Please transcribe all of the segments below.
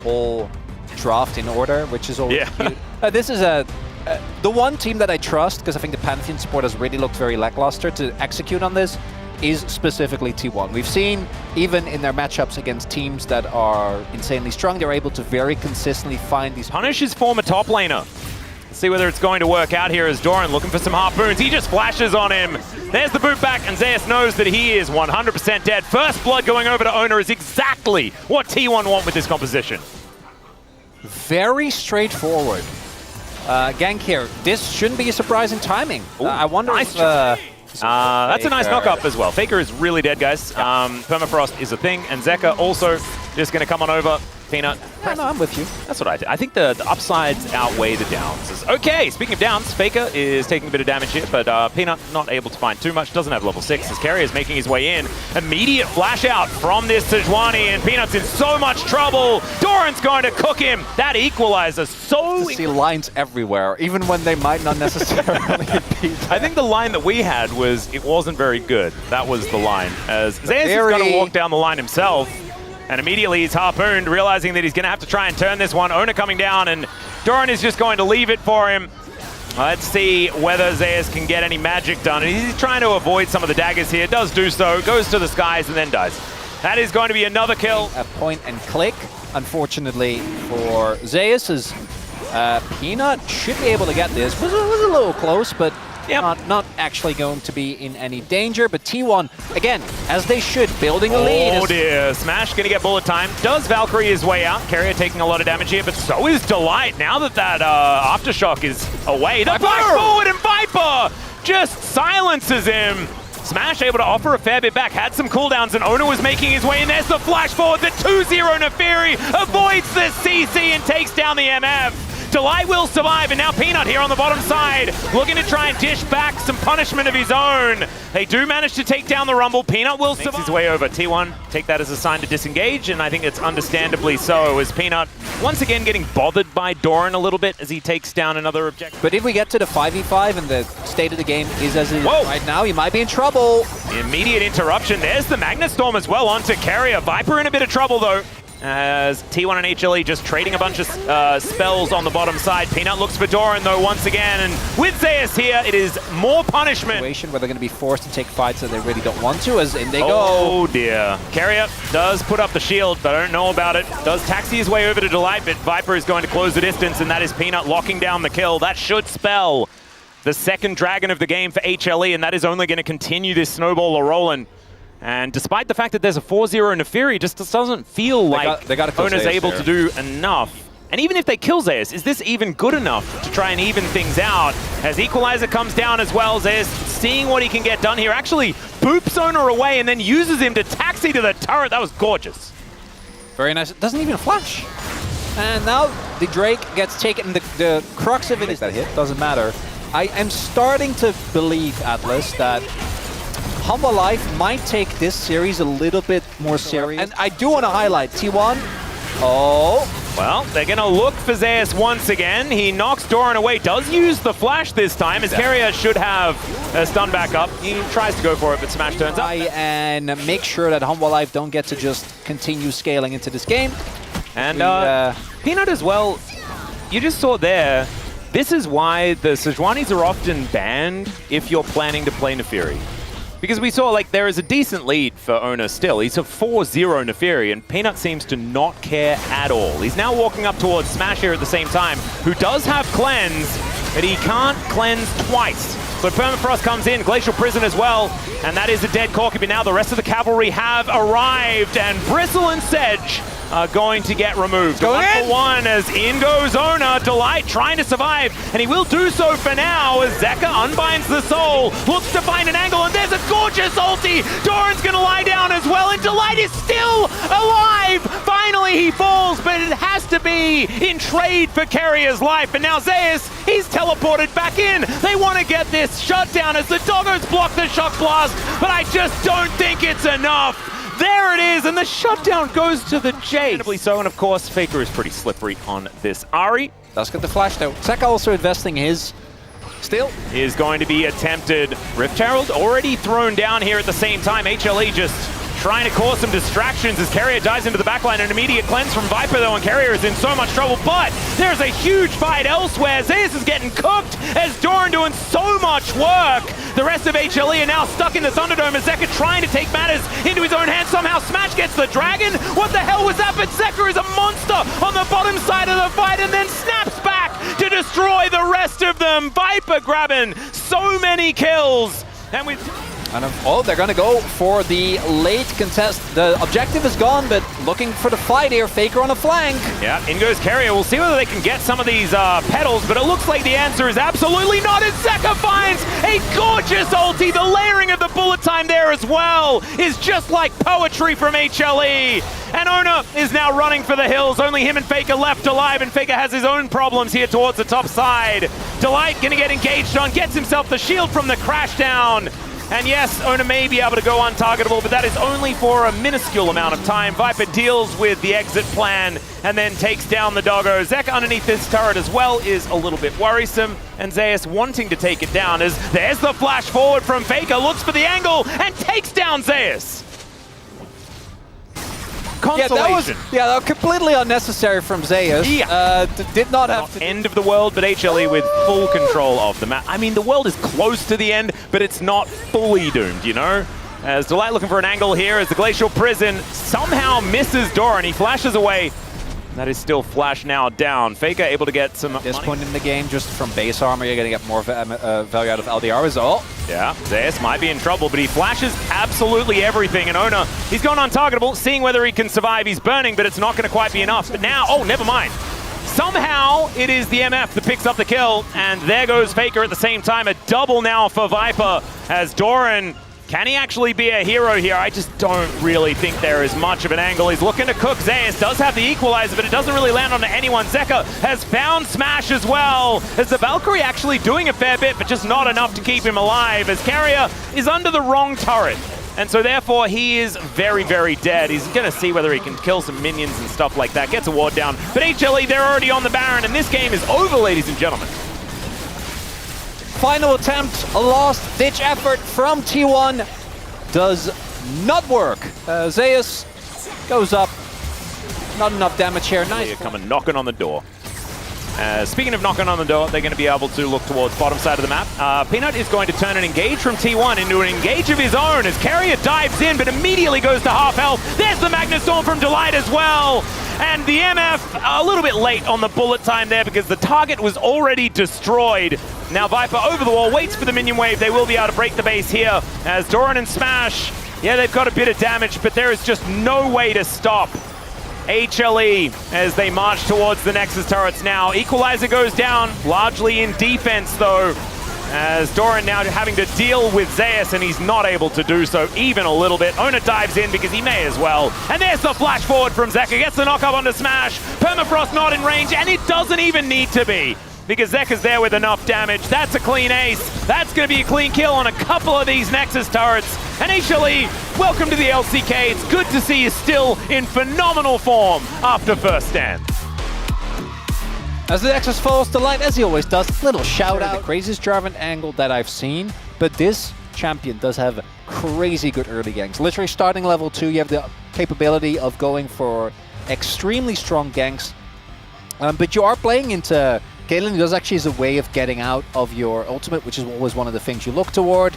whole draft in order, which is always cute. This is the one team that I trust, because I think the Pantheon support has really looked very lackluster to execute on this, is specifically T1. We've seen, even in their matchups against teams that are insanely strong, they're able to very consistently find these... Punish his former top laner. Let's see whether it's going to work out here as Doran looking for some harpoons. He just flashes on him. There's the boot back, and Zeus knows that he is 100% dead. First blood going over to Owner is exactly what T1 want with this composition. Very straightforward. Gank here. This shouldn't be a surprising timing. I wonder if... that's a nice knock-up as well. Faker is really dead, guys. Permafrost is a thing, and Zeka also just going to come on over. Peanut. No, I'm with you. That's what I did. I think the upsides outweigh the downs. Okay, speaking of downs, Faker is taking a bit of damage here, but Peanut not able to find too much. Doesn't have level 6 as Carrier is making his way in. Immediate flash out from this Sejuani, and Peanut's in so much trouble. Doran's going to cook him. That equalizer so... To see lines everywhere, even when they might not necessarily be there. I think the line that we had was, it wasn't very good. That was the line. As Zeus is going to walk down the line himself. And immediately he's harpooned, realizing that he's going to have to try and turn this one. Owner coming down, and Doran is just going to leave it for him. Let's see whether Zeus can get any magic done. And he's trying to avoid some of the daggers here. Does do so, goes to the skies, and then dies. That is going to be another kill. A point and click, unfortunately, for Zeus. As Peanut should be able to get this. Was a little close, but not actually going to be in any danger. But T1, again, as they should, building a lead. Oh dear, Smash gonna get bullet time. Does Valkyrie his way out. Carrier taking a lot of damage here, but so is Delight. Now that Aftershock is away. The flash forward, and Viper just silences him. Smash able to offer a fair bit back, had some cooldowns, and Owner was making his way in. There's the flash forward, the 2-0 Neferi avoids the CC and takes down the MF. Delight will survive, and now Peanut here on the bottom side, looking to try and dish back some punishment of his own. They do manage to take down the Rumble. Peanut will survive. Makes his way over. T1 take that as a sign to disengage, and I think it's understandably so, as Peanut once again getting bothered by Doran a little bit as he takes down another objective. But if we get to the 5v5 and the state of the game is as it is right now, he might be in trouble. Immediate interruption. There's the Magnet Storm as well onto Carrier. Viper in a bit of trouble though, as T1 and HLE just trading a bunch of spells on the bottom side. Peanut looks for Doran though once again, and with Zeus here, it is more punishment. Where they're going to be forced to take fights that they really don't want to, as in they go. Oh dear. Carrier does put up the shield, but I don't know about it. Does taxi his way over to Delight, but Viper is going to close the distance, and that is Peanut locking down the kill. That should spell the second dragon of the game for HLE, and that is only going to continue this snowball rolling. And despite the fact that there's a 4-0 Neferi, it just doesn't feel like Owner's able to do enough. And even if they kill Zeus, is this even good enough to try and even things out? As Equalizer comes down as well, Zeus seeing what he can get done here, actually boops Owner away and then uses him to taxi to the turret. That was gorgeous. Very nice. It doesn't even flash. And now the Drake gets taken. The crux of it is that hit doesn't matter. I am starting to believe, Atlas, that Hanwha Life might take this series a little bit more serious. And I do want to highlight T1. Oh. Well, they're going to look for Zeus once again. He knocks Doran away, does use the flash this time, as Carrier should have a stun back up. He tries to go for it, but Smash turns up. And make sure that Hanwha Life don't get to just continue scaling into this game. And Peanut as well, you just saw there, this is why the Sejuanis are often banned if you're planning to play Neferi. Because we saw, like, there is a decent lead for Owner still. He's a 4-0 Neferi, and Peanut seems to not care at all. He's now walking up towards Smash here at the same time, who does have Cleanse, but he can't cleanse twice. So Permafrost comes in, Glacial Prison as well, and that is a dead Corki. But now the rest of the cavalry have arrived, and Bristle and Sedge are going to get removed. One for one, as in goes Owner. Delight trying to survive, and he will do so for now as Zeka unbinds the soul, looks to find an angle, and there's a gorgeous ulti. Doran's gonna lie down as well, and Delight is still alive. Finally he falls, but it has to be in trade for Carrier's life. And now Zeus, he's teleported back in. They want to get this shut down as the doggos block the shock blast, but I just don't think it's enough. There it is, and the shutdown goes to the chase. So, and of course, Faker is pretty slippery on this Ahri. Does get the flash though. Zeka also investing his. Still is going to be attempted. Rift Herald already thrown down here at the same time. HLE just trying to cause some distractions as Carrier dives into the backline. An immediate cleanse from Viper though, and Carrier is in so much trouble, but there's a huge fight elsewhere. Zeus is getting cooked as Doran doing so much work. The rest of HLE are now stuck in the Thunderdome as Zeka trying to take matters into his own hands. Somehow Smash gets the dragon. What the hell was that? But Zeka is a monster on the bottom side of the fight and then snaps back to destroy the rest of them. Viper grabbing so many kills. And with they're going to go for the late contest. The objective is gone, but looking for the fight here. Faker on a flank. Yeah, in goes Carrier. We'll see whether they can get some of these petals, but it looks like the answer is absolutely not. As Zeka finds a gorgeous ulti. The layering of the bullet time there as well is just like poetry from HLE. And Ona is now running for the hills. Only him and Faker left alive, and Faker has his own problems here towards the top side. Delight gonna get engaged on, gets himself the shield from the crash down. And yes, Ona may be able to go untargetable, but that is only for a minuscule amount of time. Viper deals with the exit plan and then takes down the doggo. Zeka underneath this turret as well is a little bit worrisome, and Zeus wanting to take it down as there's the flash forward from Faker, looks for the angle and takes down Zeus. Consolation. That was completely unnecessary from Zeus. Yeah. Did not have to. End of the world, but HLE with full control of the map. I mean, the world is close to the end, but it's not fully doomed, you know? As Delight looking for an angle here as the Glacial Prison somehow misses Doran. He flashes away. That is still Flash now down. Faker able to get some this money. point in the game, just from base armor, you're going to get more value out of LDR as well. Yeah, Zeus might be in trouble, but he flashes absolutely everything. And Ona, he's gone untargetable, seeing whether he can survive. He's burning, but it's not going to quite be enough. But now, oh, never mind. Somehow, it is the MF that picks up the kill, and there goes Faker at the same time. A double now for Viper as Doran. Can he actually be a hero here? I just don't really think there is much of an angle. He's looking to cook Zeus, does have the equalizer, but it doesn't really land on anyone. Zeka has found Smash as well, as the Valkyrie actually doing a fair bit, but just not enough to keep him alive, as Carrier is under the wrong turret. And so therefore, he is very, very dead. He's going to see whether he can kill some minions and stuff like that. Gets a ward down. But HLE, they're already on the Baron, and this game is over, ladies and gentlemen. Final attempt, a last-ditch effort from T1 does not work. Zeus goes up, not enough damage here. Nice. Coming knocking on the door. Speaking of knocking on the door, they're going to be able to look towards bottom side of the map. Peanut is going to turn an engage from T1 into an engage of his own as Carrier dives in, but immediately goes to half health. There's the Magnus Storm from Delight as well. And the MF a little bit late on the bullet time there because the target was already destroyed. Now Viper over the wall, waits for the minion wave. They will be able to break the base here as Doran and Smash, yeah, they've got a bit of damage, but there is just no way to stop HLE as they march towards the Nexus turrets now. Equalizer goes down, largely in defense though, as Doran now having to deal with Zeus, and he's not able to do so even a little bit. Ona dives in because he may as well. And there's the flash forward from Zeka, gets the knock up onto Smash. Permafrost not in range, and it doesn't even need to be, because Zeka's there with enough damage. That's a clean ace. That's going to be a clean kill on a couple of these Nexus turrets. And HLE, welcome to the LCK. It's good to see you still in phenomenal form after first stand. As the Nexus falls to light, as he always does, little shout out. The craziest Jarvan angle that I've seen, but this champion does have crazy good early ganks. Literally starting level 2, you have the capability of going for extremely strong ganks, but you are playing into Caitlyn. Does actually is a way of getting out of your ultimate, which is always one of the things you look toward.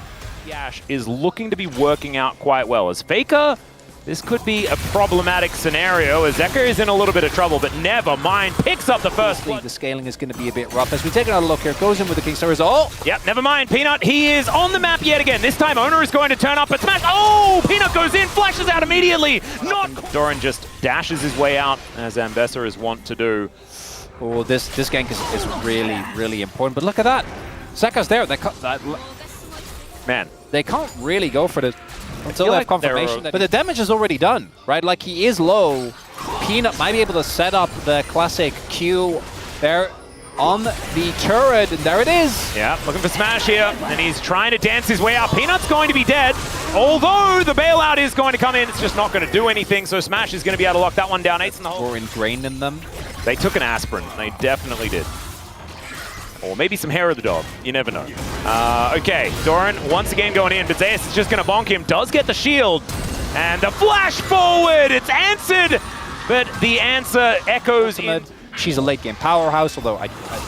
Yash is looking to be working out quite well. As Faker, this could be a problematic scenario as Zeka is in a little bit of trouble, but never mind, picks up the first blood. The scaling is going to be a bit rough. As we take another look here, goes in with the Kingstar result. Yep, never mind, Peanut, he is on the map yet again. This time Ona is going to turn up and smash. Oh, Peanut goes in, flashes out immediately. Doran just dashes his way out, as Ambessa is wont to do. Oh, this gank is really, really important. But look at that. Zeka's there. They can't really go for the until they have confirmation. But the damage is already done, right? Like, he is low. Peanut might be able to set up the classic Q there on the turret, and there it is. Yeah, looking for Smash here, and he's trying to dance his way out. Peanut's going to be dead, although the bailout is going to come in. It's just not going to do anything, so Smash is going to be able to lock that one down. 8's in the hole. Or ingrained in them. They took an aspirin. They definitely did. Or maybe some hair of the dog. You never know. Okay, Doran once again going in, but Zeus is just going to bonk him. Does get the shield. And the flash forward, it's answered, but the answer echoes in. She's a late game powerhouse, although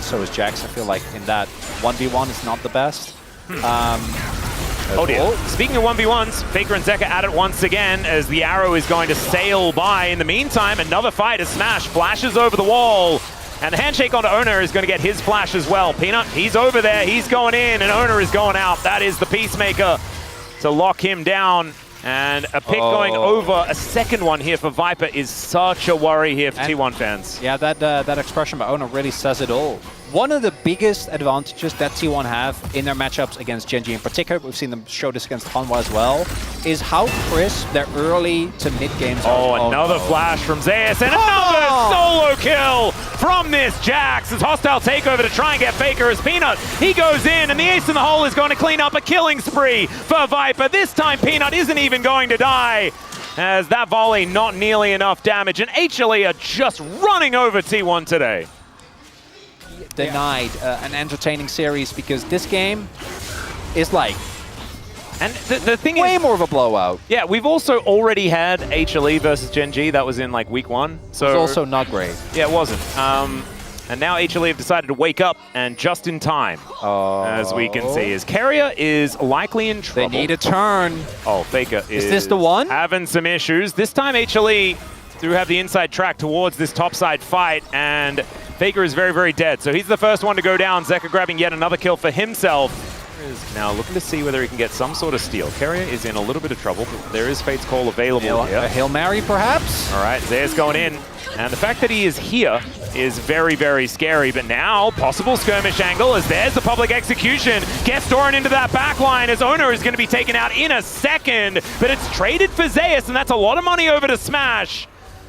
so is Jax. I feel like in that 1v1 is not the best. Oh dear. Speaking of 1v1s, Faker and Zeka at it once again as the arrow is going to sail by. In the meantime, another fight as Smash flashes over the wall. And the handshake onto Owner is going to get his flash as well. Peanut, he's over there, he's going in, and Owner is going out. That is the Peacemaker to lock him down. And a pick going over a second one here for Viper is such a worry here for T1 fans. Yeah, that expression by Owner really says it all. One of the biggest advantages that T1 have in their matchups against Gen.G in particular, we've seen them show this against Hanwha as well, is how crisp their early to mid games are. Oh, another flash from Zeus and another solo kill from this Jax. It's hostile takeover to try and get Faker as Peanut. He goes in and the ace in the hole is going to clean up a killing spree for Viper. This time Peanut isn't even going to die as that volley not nearly enough damage, and HLE are just running over T1 today. Denied an entertaining series because this game is like the thing way is, more of a blowout. Yeah, we've also already had HLE versus Gen.G. That was in like week 1. So it's also not great. Yeah, it wasn't. And now HLE have decided to wake up, and just in time, as we can see, as Carrier is likely in trouble. They need a turn. Oh, Faker is this the one? Having some issues. This time HLE do have the inside track towards this topside fight, and Faker is very, very dead. So he's the first one to go down. Zeka grabbing yet another kill for himself. Is now looking to see whether he can get some sort of steal. Carrier is in a little bit of trouble, but there is Fate's Call available here. A Hail Mary, perhaps? All right, Zeus going in. And the fact that he is here is very, very scary. But now, possible skirmish angle as there's the public execution. Gets Doran into that back line as Owner is going to be taken out in a second. But it's traded for Zeus, and that's a lot of money over to Smash.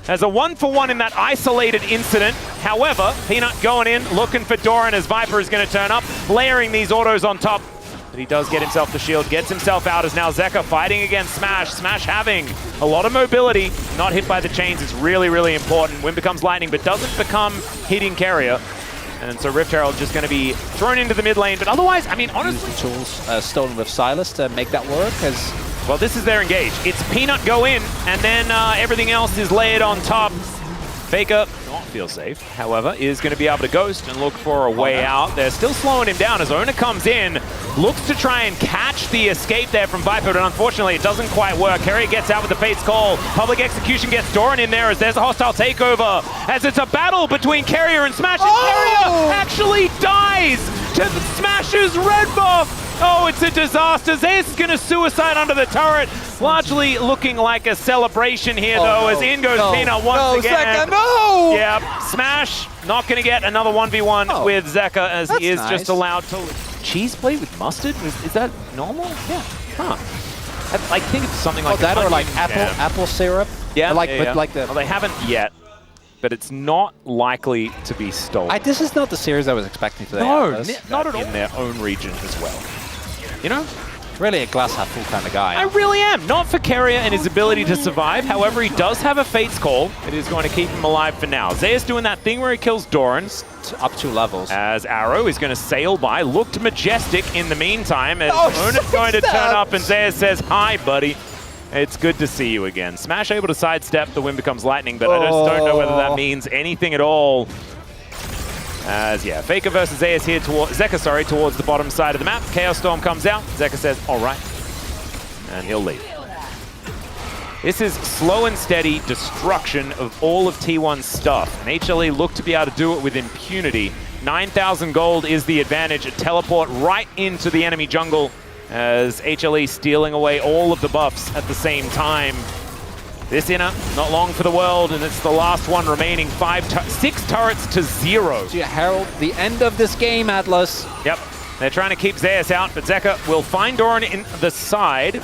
As a 1-for-1 in that isolated incident. However, Peanut going in, looking for Doran as Viper is going to turn up, layering these autos on top. But he does get himself the shield, gets himself out as now Zeka fighting against Smash. Smash having a lot of mobility, not hit by the chains is really, really important. Wind becomes lightning, but doesn't become hitting Carrier. And so Rift Herald just going to be thrown into the mid lane. But otherwise, I mean, honestly... Use the tools stolen with Silas to make that work, as... Well, this is their engage. It's Peanut go in, and then everything else is layered on top. Faker, not feel safe, however, is going to be able to ghost and look for a way out. They're still slowing him down as Owner comes in, looks to try and catch the escape there from Viper, but unfortunately it doesn't quite work. Carrier gets out with the Fate's Call. Public execution gets Doran in there as there's a hostile takeover, as it's a battle between Carrier and Smash, and Carrier actually dies to Smash's red buff. Oh, it's a disaster. Zeus is going to suicide under the turret. Largely looking like a celebration here, though, as in goes Peanut once again. Zeka, no! Yeah, Smash not going to get another 1v1 with Zeka, as he is just allowed to... Cheese plate with mustard? Is that normal? Yeah. Huh. I think it's something like that, or like apple syrup. Yeah, like, yeah. But like the... Well, they haven't yet, but it's not likely to be stolen. This is not the series I was expecting today. No, not at all. In their own region as well. You know? Really a glass half full kind of guy. I really am. Not for Carrier and his ability to survive. However, he does have a Fate's Call. It is going to keep him alive for now. Zeus doing that thing where he kills Doran. Up 2 levels. As Arrow is going to sail by. Looked majestic in the meantime. As Ona's going to turn up and Zeus says, "Hi, buddy. It's good to see you again." Smash able to sidestep. The wind becomes lightning, but I just don't know whether that means anything at all. As, yeah, Faker versus Zeus here, Zeka, towards the bottom side of the map. Chaos Storm comes out. Zeka says, all right. And he'll leave. This is slow and steady destruction of all of T1's stuff. And HLE look to be able to do it with impunity. 9,000 gold is the advantage. A teleport right into the enemy jungle as HLE stealing away all of the buffs at the same time. This inner, not long for the world, and it's the last one remaining. 6 turrets to 0. To herald the end of this game, Atlas. Yep, they're trying to keep Zeus out, but Zeka will find Doran in the side.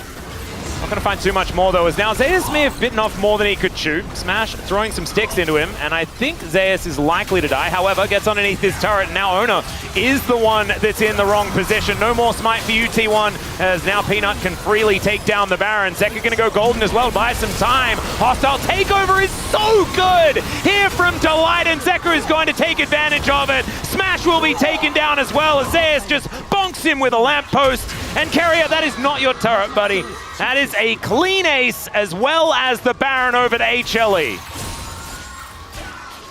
Not going to find too much more, though, as now Zeus may have bitten off more than he could chew. Smash throwing some sticks into him, and I think Zeus is likely to die. However, gets underneath this turret, and now Owner is the one that's in the wrong position. No more smite for UT1, as now Peanut can freely take down the Baron. Zeka going to go golden as well, buy some time. Hostile takeover is so good here from Delight, and Zeka is going to take advantage of it. Smash will be taken down as well, as Zeus just bonks him with a lamppost. And Carrier, that is not your turret, buddy. That is is a clean ace as well as the Baron over to HLE.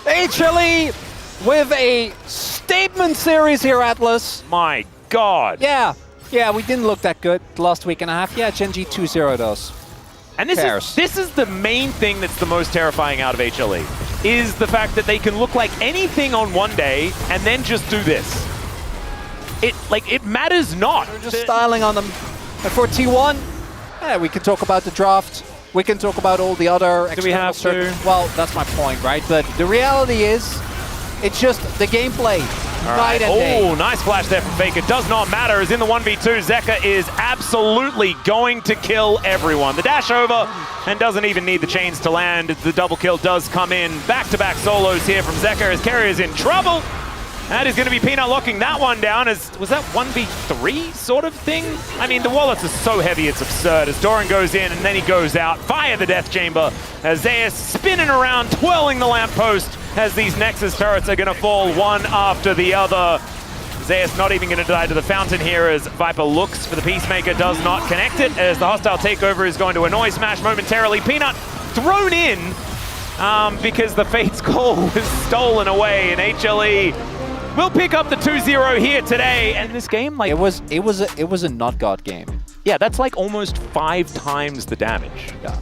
HLE with a statement series here, Atlas. My God. Yeah, we didn't look that good the last week and a half. Yeah, Gen G 2-0 does. And this is the main thing that's the most terrifying out of HLE, is the fact that they can look like anything on one day and then just do this. It matters not. We're just styling on them. And for T1, yeah, we can talk about the draft. We can talk about all the other Do we have to? Well, that's my point, right? But the reality is, it's just the gameplay. Night and day. Oh, nice flash there from Faker. Does not matter, as in the 1v2, Zeka is absolutely going to kill everyone. The dash over and doesn't even need the chains to land. The double kill does come in. Back-to-back solos here from Zeka as Kerry is in trouble. That is going to be Peanut locking that one down. Was that 1v3 sort of thing? I mean, the wallets are so heavy, it's absurd. As Doran goes in and then he goes out via the Death Chamber. As Zeus spinning around, twirling the lamppost as these Nexus turrets are going to fall one after the other. Zeus not even going to die to the fountain here as Viper looks for the Peacemaker, does not connect it, as the hostile takeover is going to annoy Smash momentarily. Peanut thrown in because the Fate's call was stolen away, and HLE will pick up the 2-0 here today. And this game, like, it was a not God game. Yeah, that's like almost 5 times the damage. Yeah,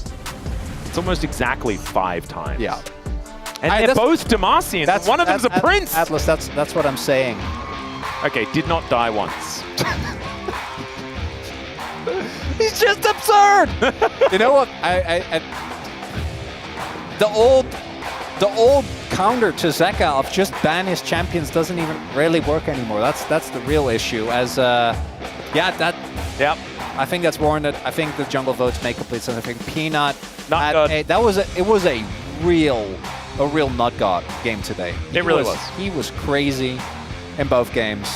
it's almost exactly 5 times. Yeah, and they're both Demacians. One of them's a prince. Atlas, that's what I'm saying. Okay, did not die once. He's just absurd. You know what? The old counter to Zeka of just ban his champions doesn't even really work anymore. That's the real issue. As Yep. I think that's warranted. I think the jungle votes make complete sense. I think Peanut. Not good. It was a real not God game today. It really was. He was crazy in both games.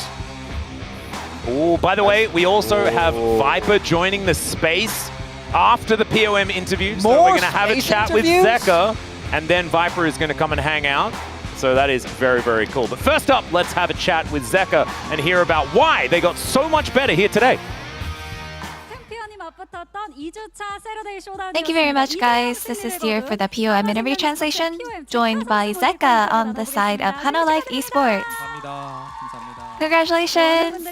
Oh, by the way, we also have Viper joining the space after the POM interview. So we're going to have a chat with Zeka, and then Viper is going to come and hang out. So that is very, very cool. But first up, let's have a chat with Zeka and hear about why they got so much better here today. Thank you very much, guys. This is Dear for the POM interview translation, joined by Zeka on the side of Hanwha Life Esports. Congratulations!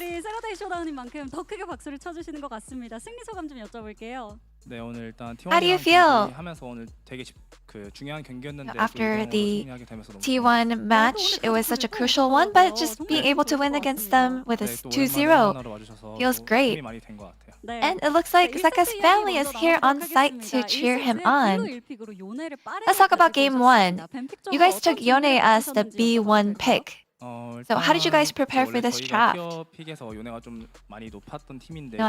How do you feel after the T1 match? It was such a crucial one, but just being able to win against them with a 2-0 feels great. And it looks like Zeka's family is here on site to cheer him on. Let's talk about Game 1. You guys took Yone as the B1 pick. So how did you guys prepare for this draft? I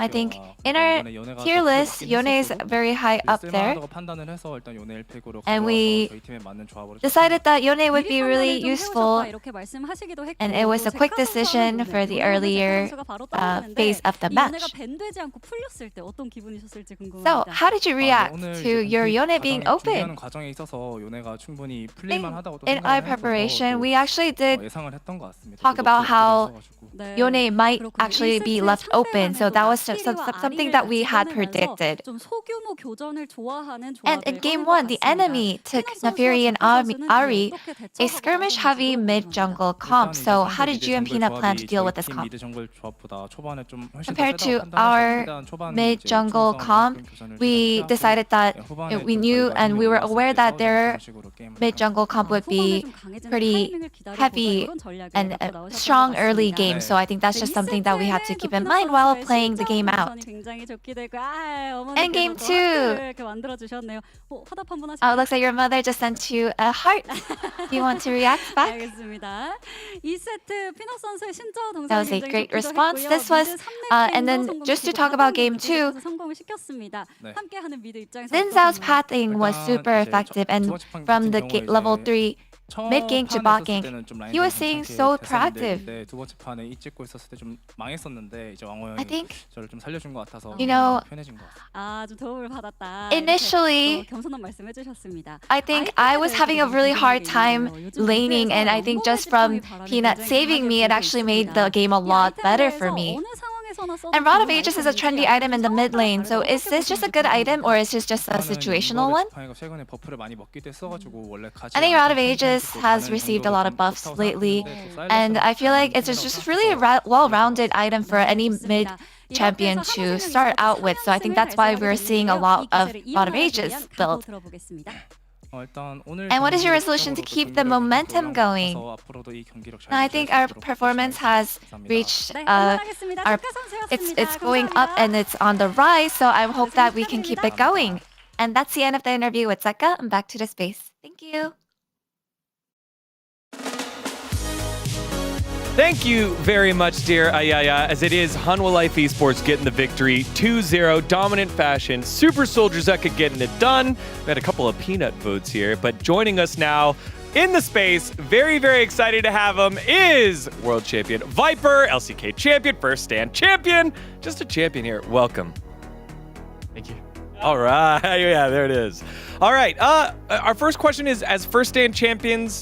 think in our tier list, Yone is very high up there. And we decided that Yone would be really useful. And it was a quick decision for the earlier phase of the match. So how did you react to your Yone being open? In our preparation, we actually did talk about how Yone might actually be left open, so that was something that we had predicted. And in Game 1, the enemy took Naafiri and Ahri, a skirmish-heavy mid-jungle comp. So how did you and Peanut plan to deal with this comp? Compared to our mid-jungle comp, we decided that we knew and we were aware that their mid-jungle comp would be pretty heavy and a strong early game. So I think that's just something that we had to keep in mind while playing the game out. And Game 2. Oh, it looks like your mother just sent you a heart. Do you want to react back? That was a great response. This was, and then just to talk about Game 2, Lin Zhao's pathing was super effective, and from the level 3 mid-gank to bot-gank, he was staying so proactive. I think, initially, I think I was having a really hard time laning, and I think just from Peanut saving me, it actually made the game a lot better for me. And Rod of Ages is a trendy item in the mid lane, so is this just a good item or is this just a situational one? I think Rod of Ages has received a lot of buffs lately, and I feel like it's just really a well-rounded item for any mid champion to start out with, so I think that's why we're seeing a lot of Rod of Ages build. And what is your resolution to keep the momentum going? I think our performance has reached it's going up and it's on the rise, so I hope that we can keep it going. And that's the end of the interview with Zeka, and back to the space. Thank you. Thank you very much, dear Ayaya, as it is Hanwha Life Esports getting the victory 2-0, dominant fashion. Super Soldier Zeka getting it done. We had a couple of peanut votes here, but joining us now in the space, very, very excited to have him, is World Champion Viper, LCK Champion, First Stand Champion, just a champion here. Welcome. Thank you. All right, yeah, there it is. All right, our first question is, as First Stand Champions,